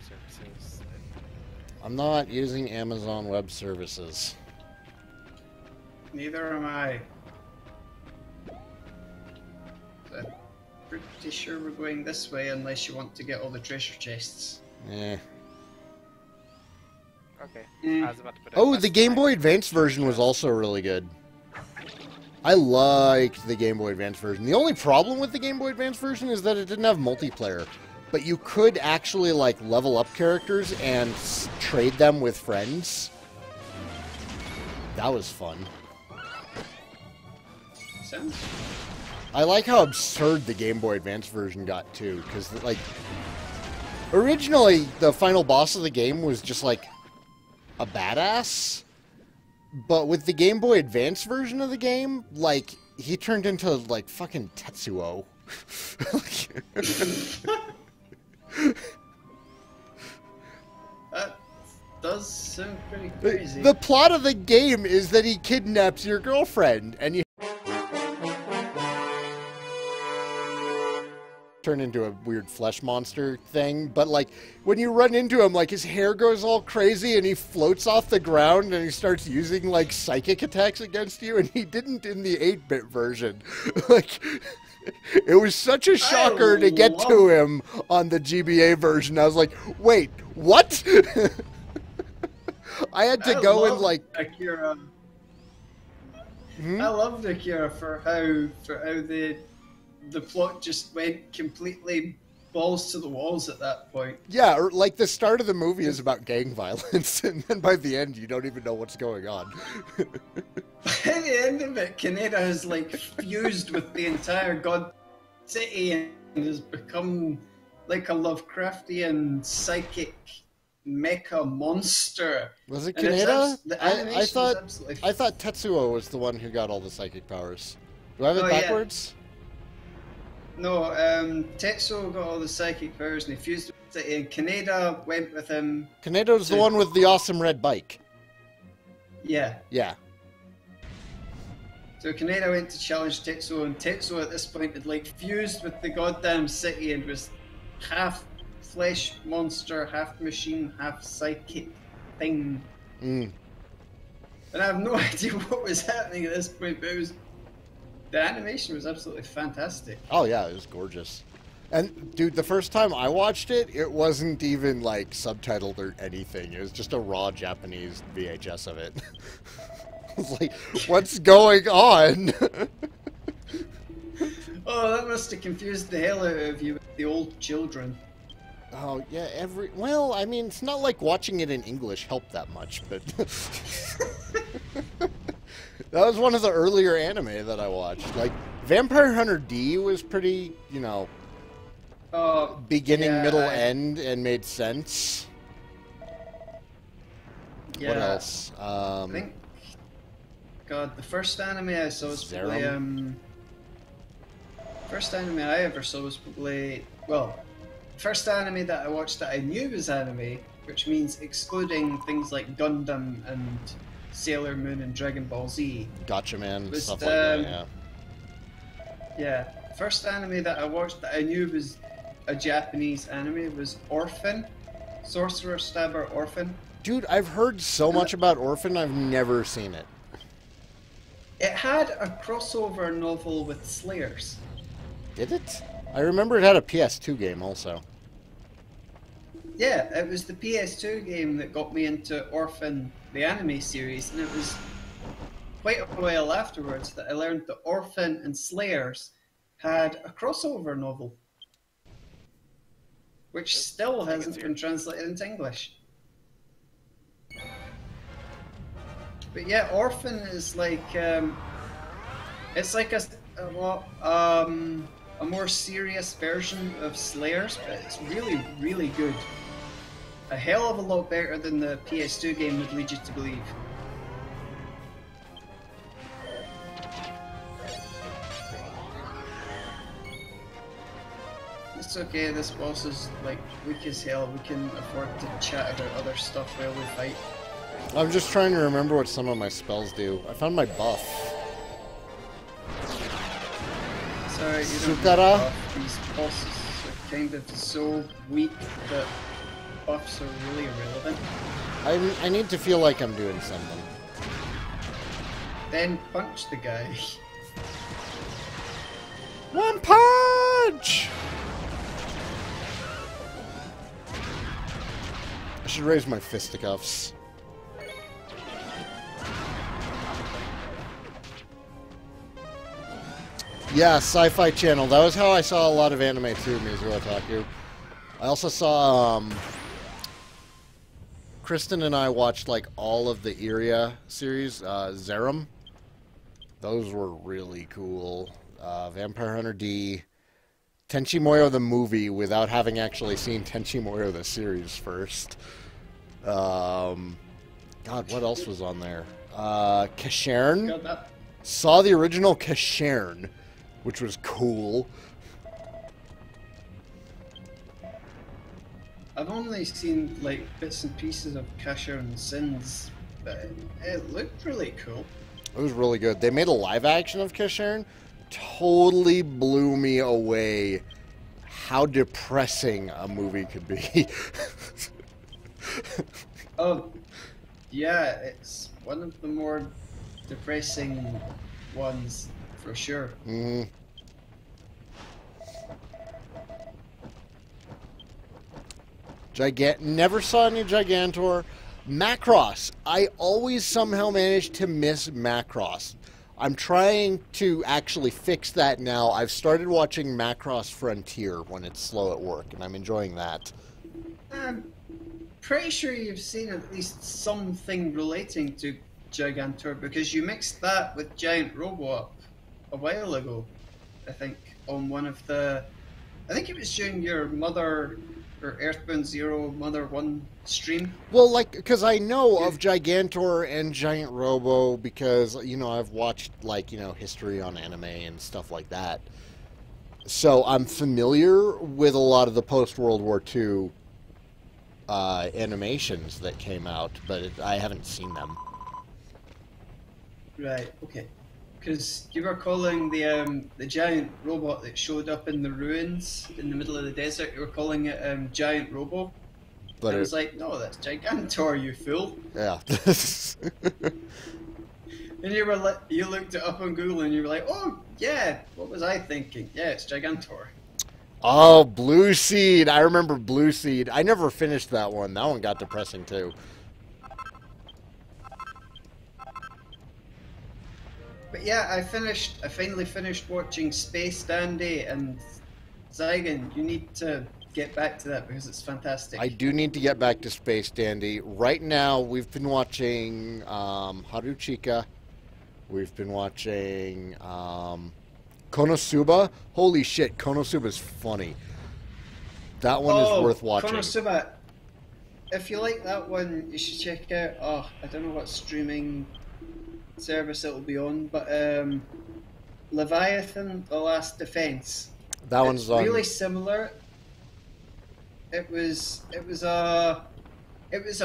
services. I'm not using Amazon Web Services. Neither am I. I'm pretty sure we're going this way unless you want to get all the treasure chests. Eh. Okay. Mm. I was about to put Oh, the Game Boy Advance version was also really good. I liked the Game Boy Advance version. The only problem with the Game Boy Advance version is that it didn't have multiplayer. But you could actually, like, level up characters and trade them with friends. That was fun. Sounds. I like how absurd the Game Boy Advance version got, too. Because, like, originally, the final boss of the game was just, like, a badass. But with the Game Boy Advance version of the game, like, he turned into, like, fucking Tetsuo. That does sound pretty crazy. The plot of the game is that he kidnaps your girlfriend, and you turn into a weird flesh monster thing. But, like, when you run into him, like, his hair goes all crazy, and he floats off the ground, and he starts using, like, psychic attacks against you, and he didn't in the 8-bit version. Like... It was such a shocker to get to him on the GBA version. I was like, wait, what? I had to go and, like... Akira. I loved Akira for how the plot just went completely balls to the walls at that point. Yeah, or, like, the start of the movie is about gang violence, and then by the end, you don't even know what's going on. By the end of it, Kaneda has, like, fused with the entire God City and has become, like, a Lovecraftian psychic mecha monster. Was it And it's Kaneda? I absolutely... thought Tetsuo was the one who got all the psychic powers. Do I have it Oh, yeah. backwards? No, Tetsuo got all the psychic powers and he fused with the City, and Kaneda went with him. Kaneda's the one with the awesome red bike. Yeah. Yeah. So Kaneda went to challenge Tetsuo, and Tetsuo at this point had, like, fused with the goddamn city and was half flesh monster, half machine, half psychic thing. Mm. And I have no idea what was happening at this point, but the animation was absolutely fantastic. Oh yeah, it was gorgeous. And dude, the first time I watched it, it wasn't even like subtitled or anything. It was just a raw Japanese VHS of it. I was like, what's going on? Oh, that must have confused the hell out of you with the old children. Oh yeah, well, I mean, it's not like watching it in English helped that much, but that was one of the earlier anime that I watched. Like, Vampire Hunter D was pretty, you know, beginning, middle, end, and made sense. Yeah. What else? I think, God, the first anime I saw was probably, first anime I ever saw was probably, well, first anime that I watched that I knew was anime, which means excluding things like Gundam and Sailor Moon and Dragon Ball Z. Gotcha Man, was, stuff like that, yeah. Yeah, first anime that I watched that I knew was a Japanese anime was Orphan, Sorcerer Stabber Orphan. Dude, I've heard so much about Orphan, I've never seen it. It had a crossover novel with Slayers. Did it? I remember it had a PS2 game also. Yeah, it was the PS2 game that got me into Orphan, the anime series, and it was quite a while afterwards that I learned that Orphan and Slayers had a crossover novel, which still hasn't been translated into English. But yeah, Orphan is like, it's like a more serious version of Slayers, but it's really, really good. A hell of a lot better than the PS2 game would lead you to believe. It's okay, this boss is like weak as hell. We can afford to chat about other stuff while we fight. I'm just trying to remember what some of my spells do. I found my buff. Sorry, you don't Sukara? know, these bosses are kind of so weak that buffs are really irrelevant. I need to feel like I'm doing something. Then punch the guy. One punch! I should raise my fisticuffs. Yeah, Sci-Fi Channel. That was how I saw a lot of anime too, Mizu Otaku. I also saw, Kristen and I watched, like, all of the Iria series, Zerum. Those were really cool. Vampire Hunter D. Tenchi Muyo the movie, without having actually seen Tenchi Muyo the series first. God, what else was on there? Kashern. Saw the original Kashern, which was cool. I've only seen like bits and pieces of Kashern Sins, but it looked really cool. It was really good. They made a live action of Kashern. Totally blew me away how depressing a movie could be. Oh, yeah, it's one of the more depressing ones for sure. Mm-hmm. Never saw any Gigantor. Macross. I always somehow manage to miss Macross. I'm trying to actually fix that now. I've started watching Macross Frontier when it's slow at work, and I'm enjoying that. I'm pretty sure you've seen at least something relating to Gigantor, because you mixed that with Giant Robo up a while ago, I think, on one of the... I think it was during your Mother... or Earthbound Zero Mother 1 stream. Well, like, because I know of Gigantor and Giant Robo because, you know, I've watched, like, you know, history on anime and stuff like that. So I'm familiar with a lot of the post-World War II animations that came out, but I haven't seen them. Right, okay. Because you were calling the giant robot that showed up in the ruins in the middle of the desert, you were calling it Giant Robo. But it was like, no, that's Gigantor, you fool. Yeah. And you were you looked it up on Google and you were like, oh yeah, what was I thinking? Yeah, it's Gigantor. Oh, Blue Seed. I remember Blue Seed. I never finished that one. That one got depressing too. But yeah, I finally finished watching Space Dandy and Saigan. You need to get back to that because it's fantastic. I do need to get back to Space Dandy. Right now, we've been watching Haruchika. We've been watching Konosuba. Holy shit, Konosuba's funny. That one is worth watching. Konosuba. If you like that one, you should check out. Oh, I don't know what streaming service it will be on, but Leviathan: The Last Defense. That one's on. Really similar. It was a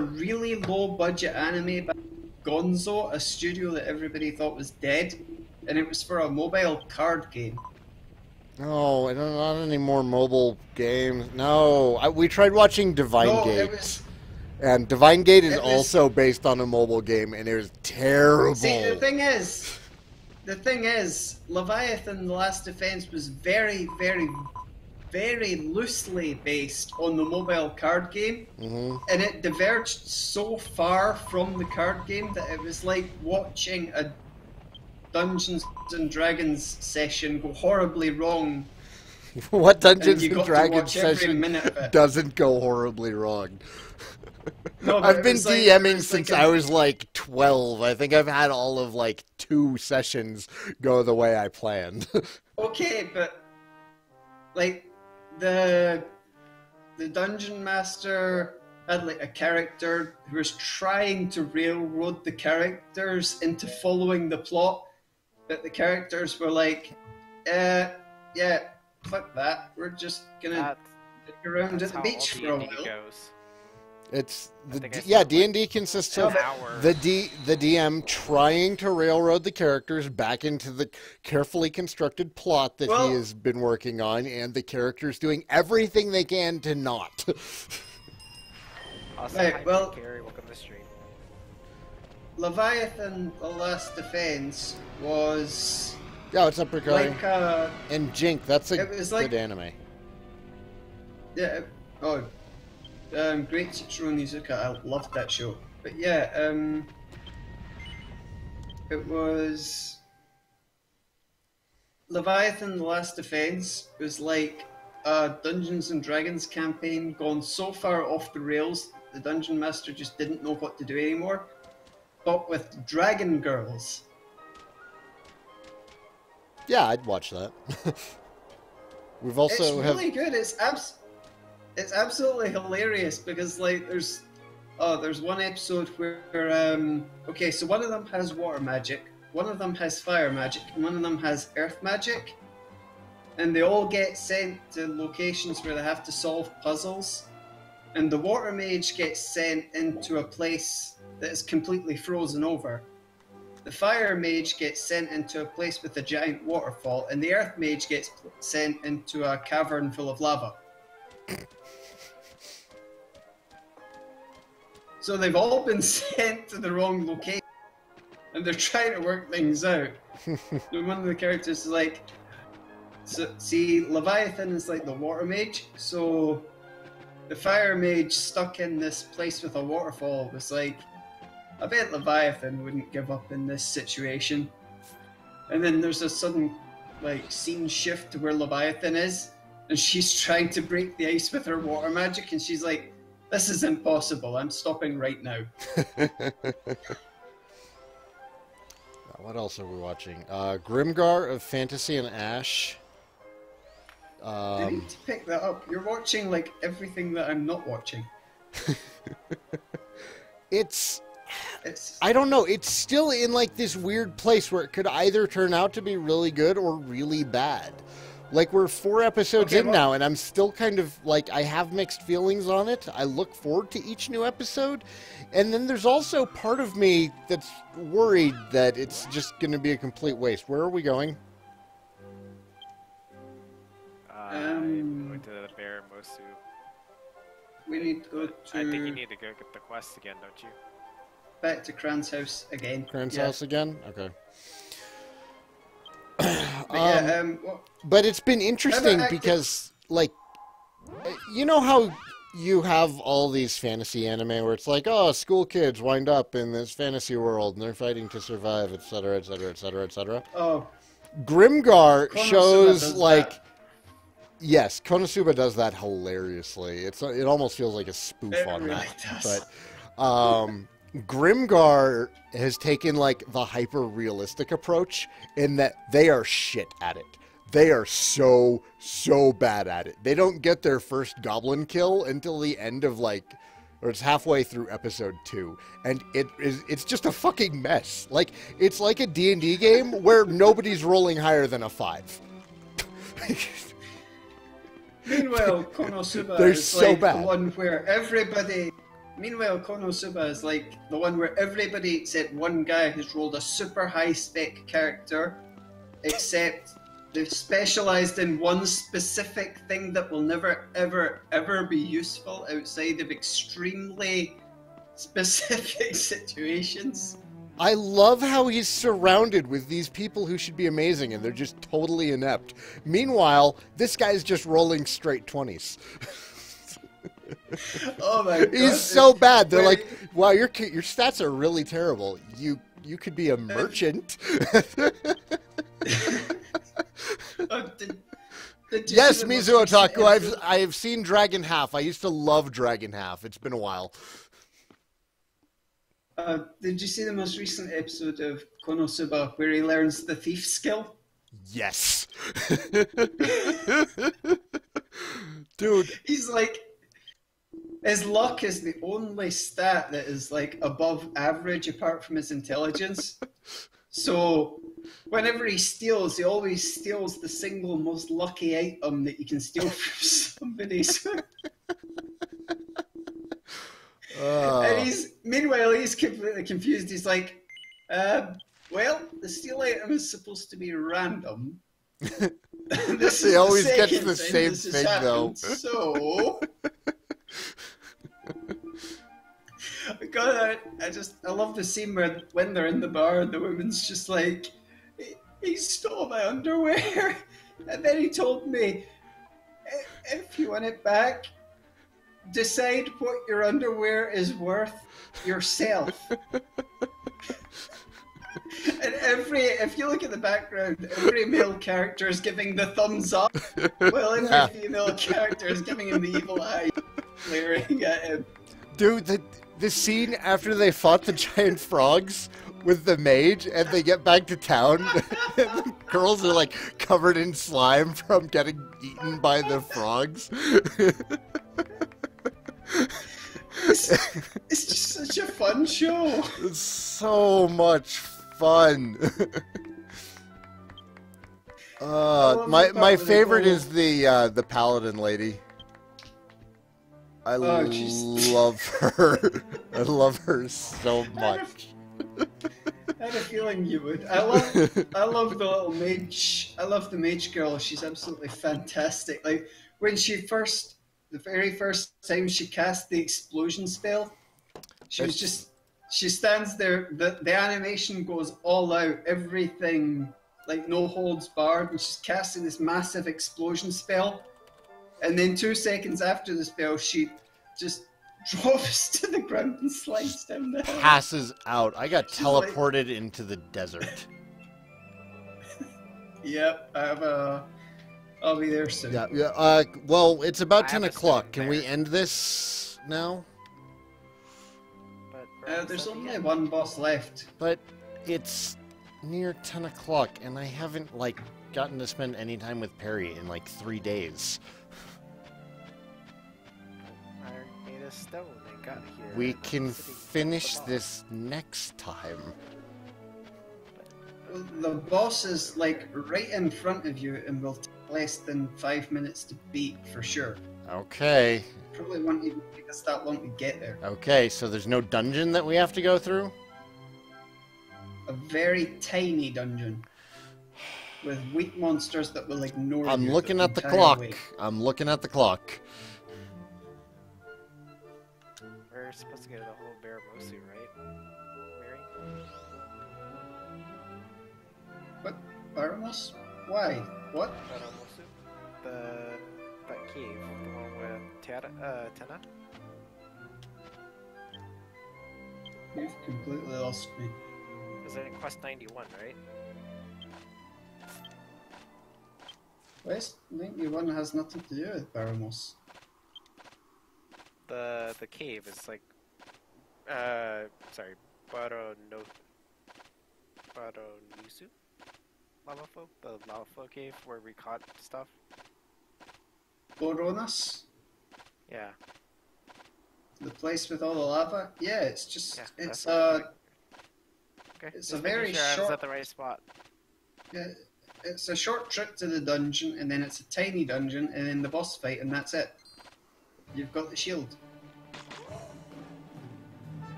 really low budget anime by Gonzo, a studio that everybody thought was dead, and it was for a mobile card game. No, not any more mobile games. No, we tried watching Divine Gate. And Divine Gate is also based on a mobile game, and it was terrible. See, the thing is, Leviathan: The Last Defense was very, very, very loosely based on the mobile card game, and it diverged so far from the card game that it was like watching a Dungeons and Dragons session go horribly wrong. What Dungeons and Dragons session doesn't go horribly wrong? No, I've been DMing since I was like 12. I think I've had all of like 2 sessions go the way I planned. Okay, but like the dungeon master had like a character who was trying to railroad the characters into following the plot, but the characters were like, yeah, fuck that. We're just gonna dig around at the beach for a while. Goes. It's D&D consists of the DM trying to railroad the characters back into the carefully constructed plot that he has been working on, and the characters doing everything they can to not. Also, Right, hi, well- Gary, welcome to the stream. Leviathan: The Last Defense was Yeah, what's up, Ricardo? like And Jink, that's a it was like- good anime. yeah. Oh, Great Teacher Onizuka. I loved that show. But yeah, it was Leviathan: The Last Defense was like a Dungeons and Dragons campaign gone so far off the rails, the dungeon master just didn't know what to do anymore. But with dragon girls. Yeah, I'd watch that. We've also It's really good. It's absolutely hilarious because like there's one episode where okay, so one of them has water magic, one of them has fire magic, and one of them has earth magic, and they all get sent to locations where they have to solve puzzles, and the water mage gets sent into a place that is completely frozen over. The fire mage gets sent into a place with a giant waterfall, and the earth mage gets sent into a cavern full of lava. So they've all been sent to the wrong location, and they're trying to work things out. And one of the characters is like, so, see, Leviathan is like the water mage, so the fire mage stuck in this place with a waterfall was like, I bet Leviathan wouldn't give up in this situation. And then there's a sudden like scene shift to where Leviathan is, and she's trying to break the ice with her water magic, and she's like, this is impossible, I'm stopping right now. What else are we watching? Grimgar of Fantasy and Ash. You need to pick that up. You're watching like everything that I'm not watching. It's I don't know. It's still in like this weird place where it could either turn out to be really good or really bad. Like we're 4 episodes in now, and I'm still kind of like I have mixed feelings on it. I look forward to each new episode, and then there's also part of me that's worried that it's just going to be a complete waste. Where are we going? Going to the Bear Mosu. We need to go to... I think you need to go get the quest again, don't you? Back to Kran's house again. Kran's house again? Okay. But it's been interesting because, like, you know how you have all these fantasy anime where it's like, oh, school kids wind up in this fantasy world and they're fighting to survive, etc., etc., etc., etc. Oh. Grimgar Konosuba shows, like... that. Yes, Konosuba does that hilariously. It almost feels like a spoof on really that. does. But Grimgar has taken like the hyper-realistic approach in that they are shit at it. They are so bad at it. They don't get their first goblin kill until the end of like, or it's halfway through episode 2, and it's just a fucking mess. Like it's like a D&D game where nobody's rolling higher than a 5. Meanwhile, Konosuba They're is so like bad. the one where everybody... Meanwhile, Konosuba is like the one where everybody except one guy has rolled a super high-spec character, except they've specialized in one specific thing that will never, ever, ever be useful outside of extremely specific situations. I love how he's surrounded with these people who should be amazing, and they're just totally inept. Meanwhile, this guy's just rolling straight 20s. Oh my god. He's so bad. They're like, wow, your stats are really terrible. You could be a merchant. Did you Yes, see the most Mizu recent Otaku, episode? I've seen Dragon Half. I used to love Dragon Half. It's been a while. Did you see the most recent episode of Konosuba where he learns the thief skill? Yes. Dude. He's like, his luck is the only stat that is like above average apart from his intelligence. So whenever he steals, he always steals the single most lucky item that you can steal from somebody. And meanwhile, he's completely confused. He's like, well, the steal item is supposed to be random. He always gets the same thing, though. So... God, I love the scene where when they're in the bar, the woman's just like, he stole my underwear, and then he told me, if you want it back, decide what your underwear is worth yourself. And if you look at the background, every male character is giving the thumbs up, while every female character is giving him the evil eye, glaring at him. Dude, the scene after they fought the giant frogs with the mage and they get back to town, and the girls are like covered in slime from getting eaten by the frogs. It's just such a fun show. It's so much fun. My favorite is the paladin lady. I love her. I love her so much. I had a feeling you would. I love the little mage. I love the mage girl. She's absolutely fantastic. Like when the very first time she cast the explosion spell, she stands there. The animation goes all out. Everything like no holds barred, and she's casting this massive explosion spell. And then 2 seconds after the spell, she just drops to the ground and slides down the hill. Passes out. I got teleported into the desert. Yep, I'll be there soon. Yeah. Well, it's about 10 o'clock. Can we end this now? There's only one boss left. But it's near 10 o'clock, and I haven't, like, gotten to spend any time with Perry in, like, 3 days. We can finish this next time. The boss is like right in front of you and will take less than 5 minutes to beat for sure. Okay. Probably won't even take us that long to get there. Okay, so there's no dungeon that we have to go through? A very tiny dungeon with weak monsters that will ignore you. I'm looking at the clock. I'm looking at the clock. We're supposed to get the whole LBRY, right, Mary? What? Baramos? Why? What? That cave, the one with Tena? You've completely lost me. Is it in Quest 91, right? Quest 91 has nothing to do with Baramos. The cave is like, sorry, Baronisu? Lava flow? The lava flow cave where we caught stuff? Boronas? Yeah. The place with all the lava? Yeah, it's just, Yeah, it's okay. It's Just a very making sure I was short... at the right spot. Yeah, it's a short trip to the dungeon, and then it's a tiny dungeon, and then the boss fight, and that's it. You've got the shield.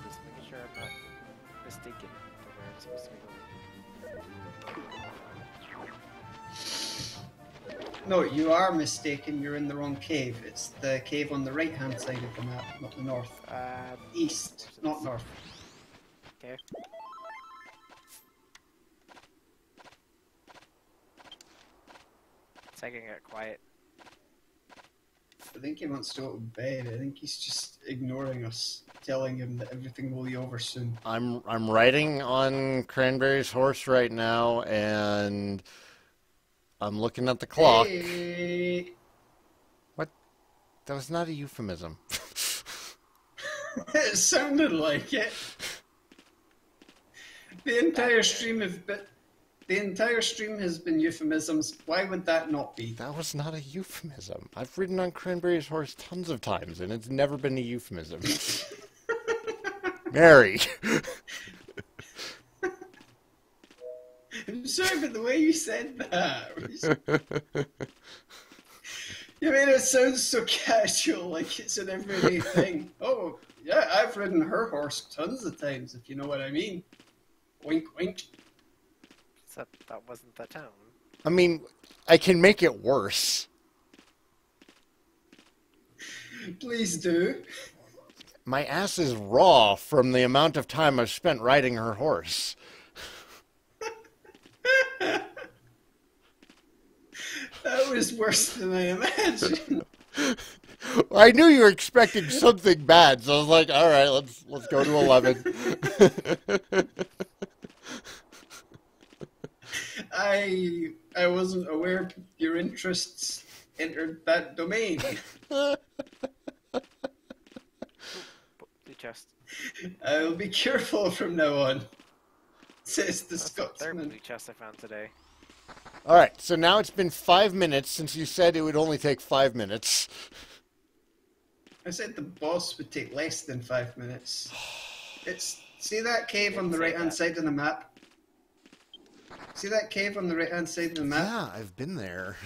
Just making sure I'm not mistaken for where I'm supposed to be going. No, you are mistaken. You're in the wrong cave. It's the cave on the right-hand side of the map, not the north. East, not north. Okay. Saigan got quiet. I think he wants to go to bed. I think he's just ignoring us, telling him that everything will be over soon. I'm riding on Cranberry's horse right now, and I'm looking at the clock. Hey. What? That was not a euphemism. It sounded like it. The entire stream has been euphemisms. Why would that not be? That was not a euphemism. I've ridden on Cranberry's horse tons of times, and it's never been a euphemism. Mary! I'm sorry, but the way you said that... You made it sound so casual, like it's an everyday thing. Oh, yeah, I've ridden her horse tons of times, if you know what I mean. Wink, wink. Except that wasn't the town. I mean, I can make it worse. Please do. My ass is raw from the amount of time I've spent riding her horse. That was worse than I imagined. I knew you were expecting something bad, so I was like, all right, let's go to 11. I wasn't aware your interests entered that domain. Blue chest. I'll be careful from now on, says the That's the third Scotsman. blue chest I found today. All right, so now it's been 5 minutes since you said it would only take 5 minutes. I said the boss would take less than 5 minutes. See that cave on the right-hand side of the map? See that cave on the right-hand side of the map? Yeah, I've been there.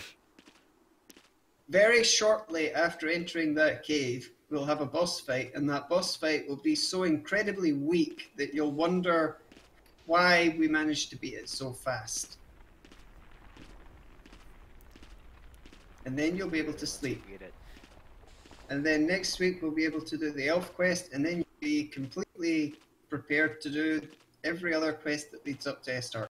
Very shortly after entering that cave, we'll have a boss fight, and that boss fight will be so incredibly weak that you'll wonder why we managed to beat it so fast. And then you'll be able to sleep. Get it. And then next week we'll be able to do the elf quest, and then you'll be completely prepared to do every other quest that leads up to Estar.